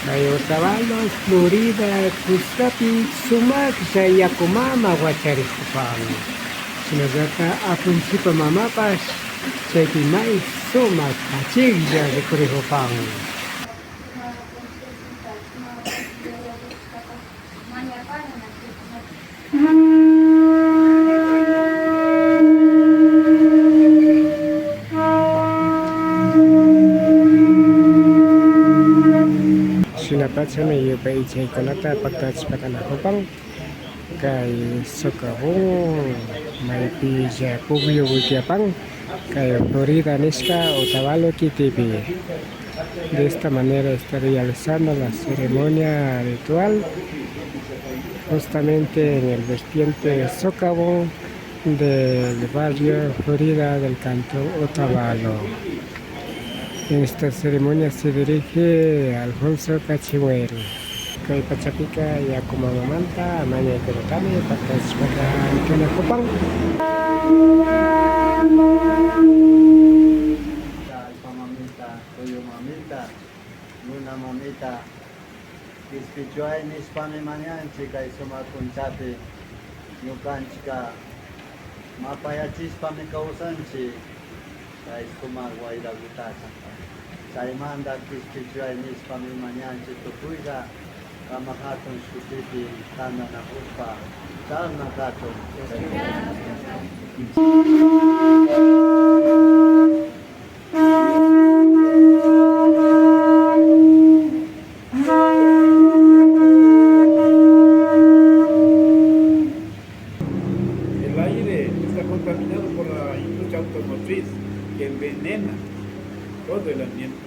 Kay Otavalos, Florida, Kustapi, Sumak, sa Yakumama, Wachariskupan. Sinagata apun si pamamapas, sa Pinay, Sumak, Kachigya, de Kurihopang. Sinapat sa may yupay chay konata pagtats patanakopang kay sokahong may pija pugyo pang kay Florida Nisca Otavalo TV. De esta manera está realizando la ceremonia ritual justamente en el vertiente socavón del barrio Florida del cantón Otavalo. En esta ceremonia se dirige Alfonso Cachihuel. Kay Pachapica y Akumamamanta, Amaya Kerotami, Pataspada, Kenakopang. Mamita, Toyo Mamita, Luna Mamita, Kispichuay Nispami Manyanchi, Kay Sumakunchapi, Yukanchika, Mapayachispa Mikausanchi, Kay Sumagwayda Gutasa. Saimanda Kispichuay Nispami Manyanchi, Tukuida, Kamakaton Shutipi, Tana Nahupa, Tana Kato. El aire está contaminado por la industria automotriz que envenena todo el ambiente.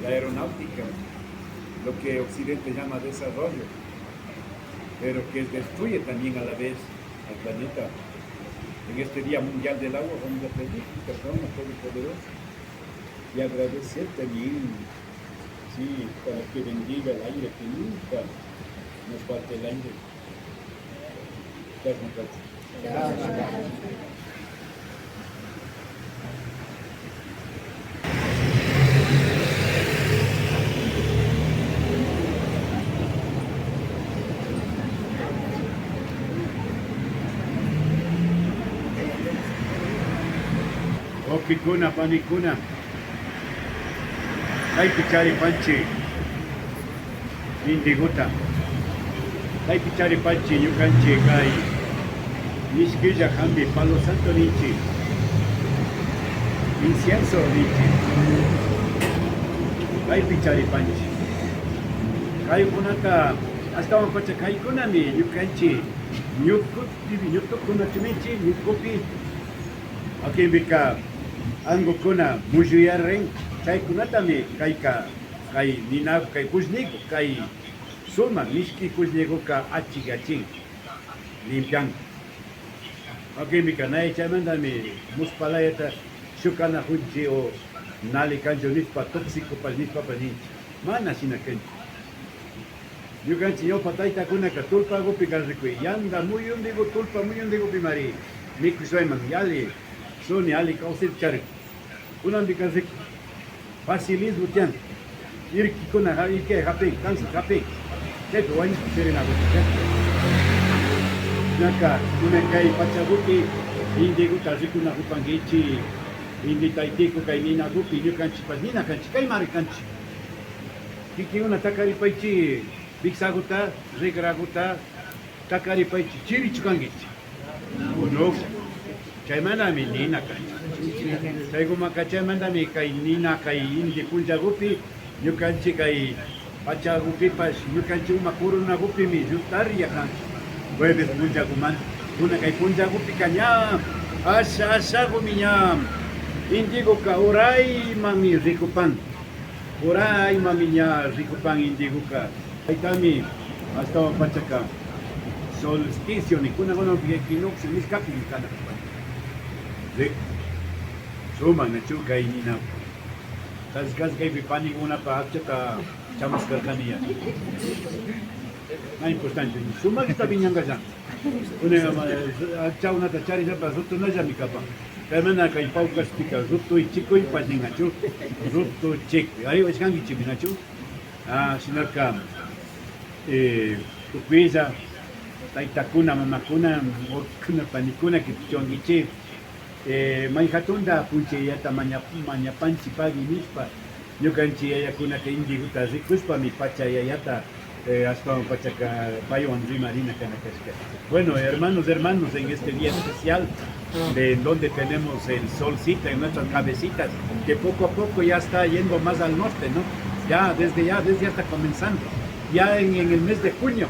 La aeronáutica, lo que Occidente llama desarrollo, pero que destruye también a la vez al planeta. En este Día Mundial del Agua vamos a pedir perdón a Todopoderoso y agradecer también, sí, para que bendiga el aire, que nunca nos falte el aire. Opikuna, panikuna. Hay pichari panchi. Indiguta. Hay pichari panchi, yukanchi, kai. Nishkilla hambi, palo santo nichi. Incienso nichi. Hay pichari panchi. Kai kunata, hasta un coche kai kunami, yukanchi. Nyukut, nyukut kunachimichi, nyukupi. Aquí vika. Ango kuna mujuyarren chay kunatami kayka kay ninago kay kushniku kay suma mishki kushniku ka achigachin limpian. Okay mika nay chaymantami muspalayata shukana hunchi o nali kancho nispa tóxico pal nispa paninchi mana sinakenchi. Yukanchi yo patayta kuna ka tulpa gopi karrikui yanda muyundigo tulpa muyundigo pimari miku soyman yali soni ali kausir charik. Una bicase facilismo tian. Irki kuna ike hape, kansa hape. Cheto wani serena gote. Naka una kai pachaguti indigo taziku na hupangichi indi taitiko kai nina gupi yukanchi pasnina kanchi kai mari kanchi. Kiki una takari paichi biksaguta regraguta takari paichi chiri chukangichi. Uno chaymana mi nina kanchi. Kaya makachamanda mi kay nina kay indi punja gupi, yukanchi kay pacha gupi pas, yukanchi umakuro na gupi mi justaria kan. Jueves punja guman, una kay punja gupi kanyam, asa guminyam. Indigo ka oray mami rikupan, oray mami nya rikupan indigo ka. Ay kami hasta pachaka solsticio ni kuna kono equinoccio mis kapi kana. Suma na chuka inina. Tas kay pipani una pa chata chamas karkania. Na importante. Suma kita binyanga jan. Una chau na tachari sa pa ruto na jami kapa. Kaya mana kay paukas pika ruto i chiko i pasinga chu. Ruto chik. Ay waskangi chik na chu. Shinarka, Tuquiza, Taitakuna, Mamakuna, Orkuna, Panicuna, que Chongichi, Manjatunda, Puncheyata, Mañapanchi, Pagi, Nispa, Yukanchi, Ayakuna, que Indiguta, Zicuspa, mi Pacha, Yayata, hasta Pachaca, Payo, Andri Marina, Canacasca. Bueno, hermanos, en este día especial, de donde tenemos el solcito en nuestras cabecitas, que poco a poco ya está yendo más al norte, ¿no? Desde ya está comenzando. Ya en el mes de junio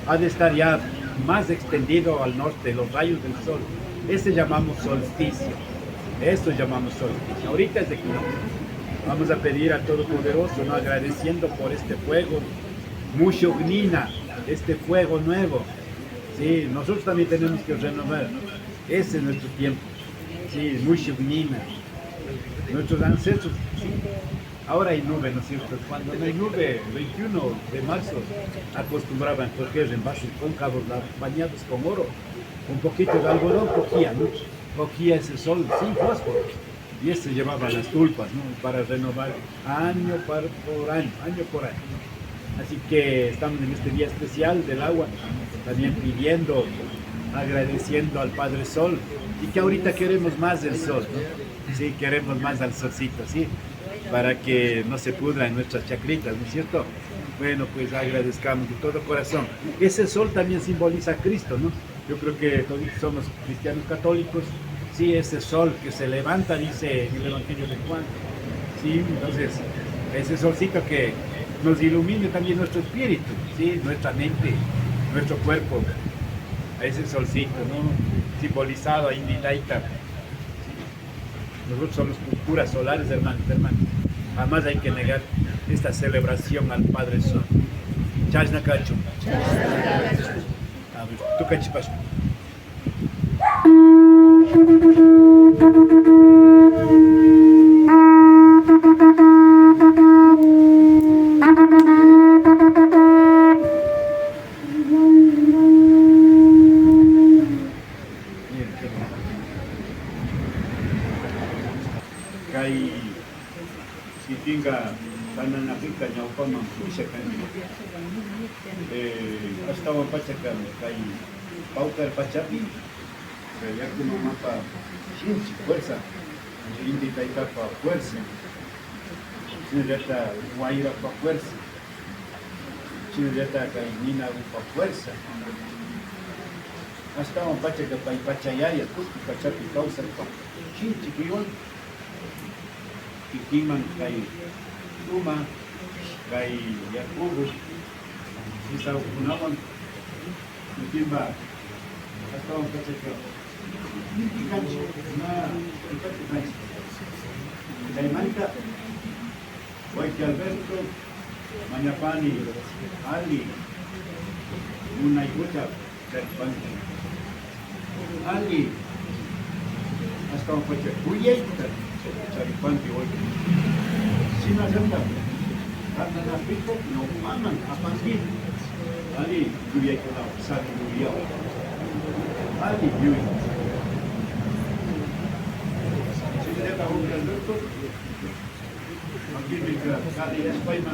ha de estar ya más extendido al norte, los rayos del sol. Ese llamamos solsticio. Eso llamamos solsticio. Ahorita es de equinoccio. Vamos a pedir a Todopoderoso, ¿no? Agradeciendo por este fuego, Mushognina, este fuego nuevo. Sí, nosotros también tenemos que renovar. Ese es nuestro tiempo. Sí, Mushognina. Nuestros ancestros, sí. Ahora hay nube, ¿no es cierto? Cuando no hay nube, 21 de marzo, acostumbraban a coger envases cóncavos bañados con oro, un poquito de algodón cogía, ¿no? Cogía ese sol sin fósforo, y ese llevaba las tulpas, ¿no? Para renovar año por año, año por año. Así que estamos en este día especial del agua, también pidiendo, agradeciendo al Padre Sol, y que ahorita queremos más del sol, ¿no? Sí, queremos más al solcito, ¿sí? Para que no se pudran nuestras chacritas, ¿no es cierto? Bueno, pues agradezcamos de todo corazón. Ese sol también simboliza a Cristo, ¿no? Yo creo que todos somos cristianos católicos, sí, ese sol que se levanta, dice en el Evangelio de Juan, sí, entonces, ese solcito que nos ilumine también nuestro espíritu, sí, nuestra mente, nuestro cuerpo, ese solcito, ¿no? Simbolizado ahí en Taita. Nosotros somos culturas solares, hermanos. Jamás hay que negar esta celebración al Padre Sol. Chas Nakacho. A ver, tú cachipas. Kai sitinga tananapika ñawpaman pusha kani astawan pachakan kay pawkar pachapi kay yakunamapa shinchi fuerza indi taytapa fuerza chinallata wayrapa fuerza chinallata kay ninarupa fuerza astawan pachaka pay pachayaya kuski pachapi kawsarpa shinchi kiwan Kikiman kay Tuma, kay Yakubu, isa unawan, Kikimba, hasta un kachaka. Kikancho, na kachaka. Kay Manta, Waiki Alberto, Mañapani, Ali, Munay Kucha, kay Panti. Ali, hasta un kachaka. Uyayta. Charipanti hoy. Si no acepta, carne de pico, no mandan a pantir. Ali, lluvia que la saque lluvia. Ali, lluvia. Si le da un producto, aquí me queda cali España,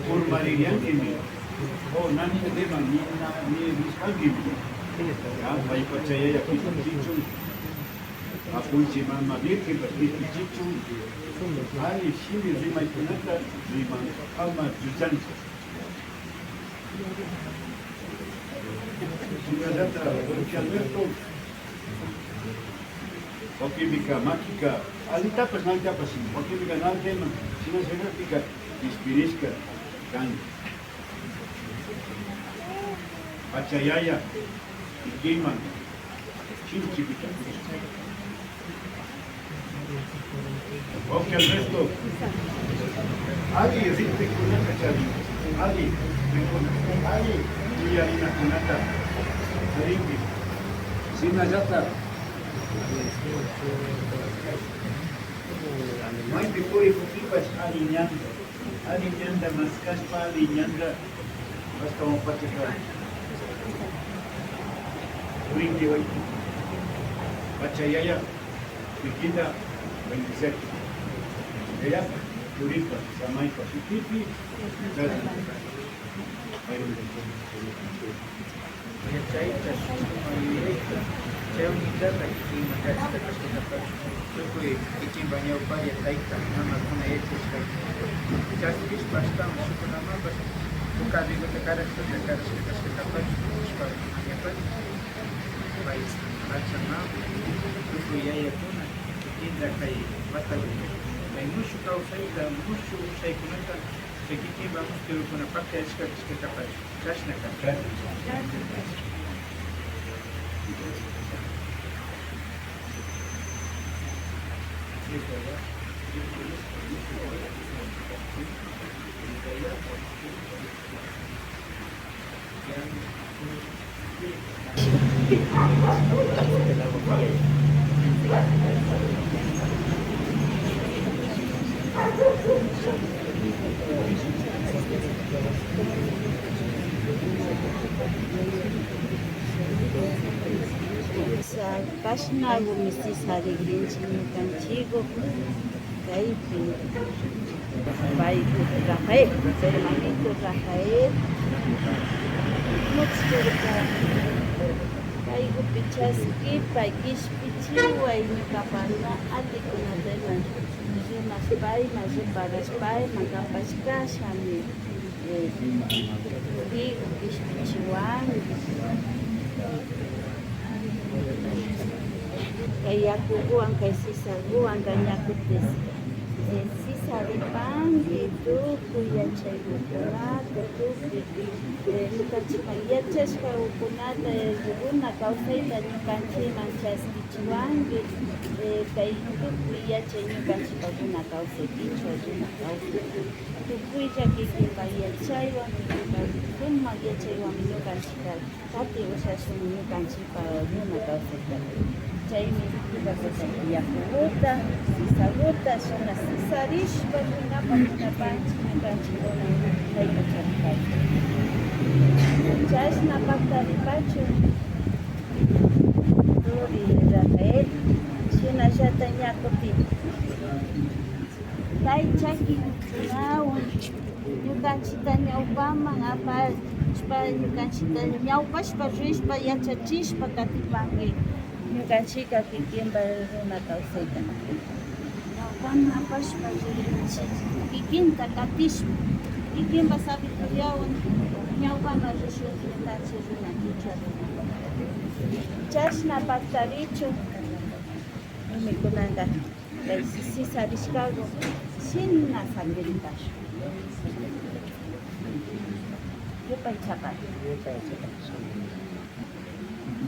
por Marian que me, o nani de man, ni buscando. Ya, vai pachaya aquí con dicho. Apunchi mama virgen, pero chichu, ali shimi rima ikunata, rima alma yuchancha. Sinadata, porque Alberto, química, mágica, ali tapas, no tapas, química, no tema, sino genética, inspirisca, can. Pachayaya, Ikiman, Chinchipita. Ok, el resto. Ali, rite kunata chari. Ali, y harina kunata. Ringi. Sina yata. No hay pipuri fukipas aliñando. Aliñanda, mascaspa, aliñanda. Hasta un pacheca. Ringi, hoy. Pachayaya. Piquita. 27. Ella, Purita, Samaika, Sutipi, Yachaita, Sumayurita, Cheunitata, Kimakachita, Kashkata, Sukui, Ikimbañaupaya, Taita, Namakuna, Yachishka, Chaskis, Pastam, Sukunamabas, Ukadigo, the character, the character, Kashkata, Yapan, by Achana, Sukuyaya Kuna, Indra Kai, Batalu, by Mushu Kausaita, Mushu Saikunata, the Kiki vamos to con a parte es que capaz. Krasnaka. Pasnago misisari grinchini canchigo caipi pai Rafael, hermanito Rafael muchurka caigo pichaski pai kishpichiwa y capana atikuna delan rimas pai mas reparas pai macapashkashami digo kishpichiwan kaya kukuan kay sisaguan kanya kutis sisa de pan itu kuya chay ukunata tupi nukanchimanyachas ka ukunata runa kawsayta ñukanchiman chaskichiwanki kay tukuya chay ñukanchipakuna kawsaykichwa runa kawsay tukuylla kikinman yachaywan sumak yachaywan ñukanchika kati ushashun ñukanchipa runa kawsayta chaymi yakuta, sisaguta, sona sisarishpa kunapanchik ñukanchikuna kayta charkay. Chashna paktaripachu Turi Rafael, shinallata ñakupi. Kay chakikunawan ñukanchita ñawpaman apashpa ñukanchita ñawpashpa rishpa yachachishpa katipanki. Ñukanchika kikinpa runa kawsayta ñawpama apashpa kikinta katishpa kikinpa sabiduriawan ñawpama rishun ñukanchik runa kichwa chashna paktarichu mikunanka kay sisarishkago shina sangripash yupay chapa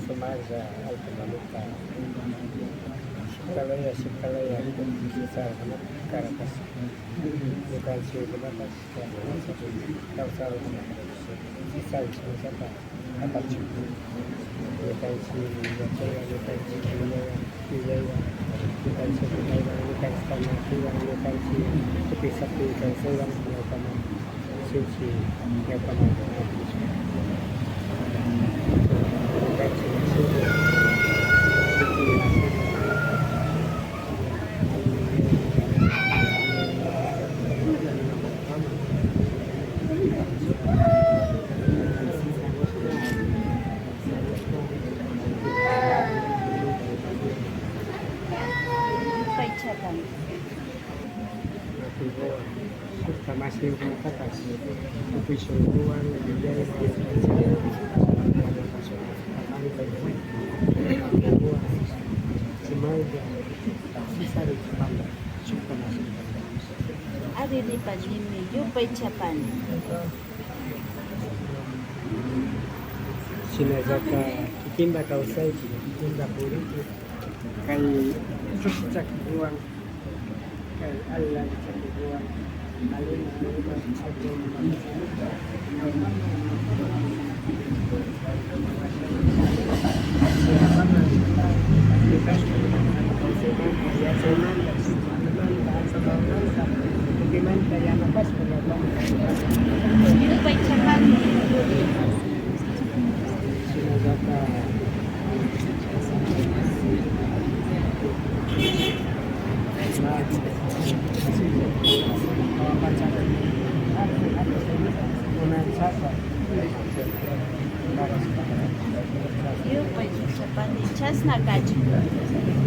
Sumarja Alpamaluka Sukalaya Sisar Karakas Bukan Sukumatas Kausal Sisal Sisata Apachu Bukan Yachaya Bukan Vijaya Bukan Sukulaya Bukan Stamatiwa Bukan Supisapi Kausayan Yakama Suci Yakama masih kata tapi semua dia Ari di pajimi yupay chapan sinazaka kikinda kausai kikinda puri kai sustak buang kai Allah cak buang alin satu yupay chapan sinazaka Yupay chapani chasna kachu.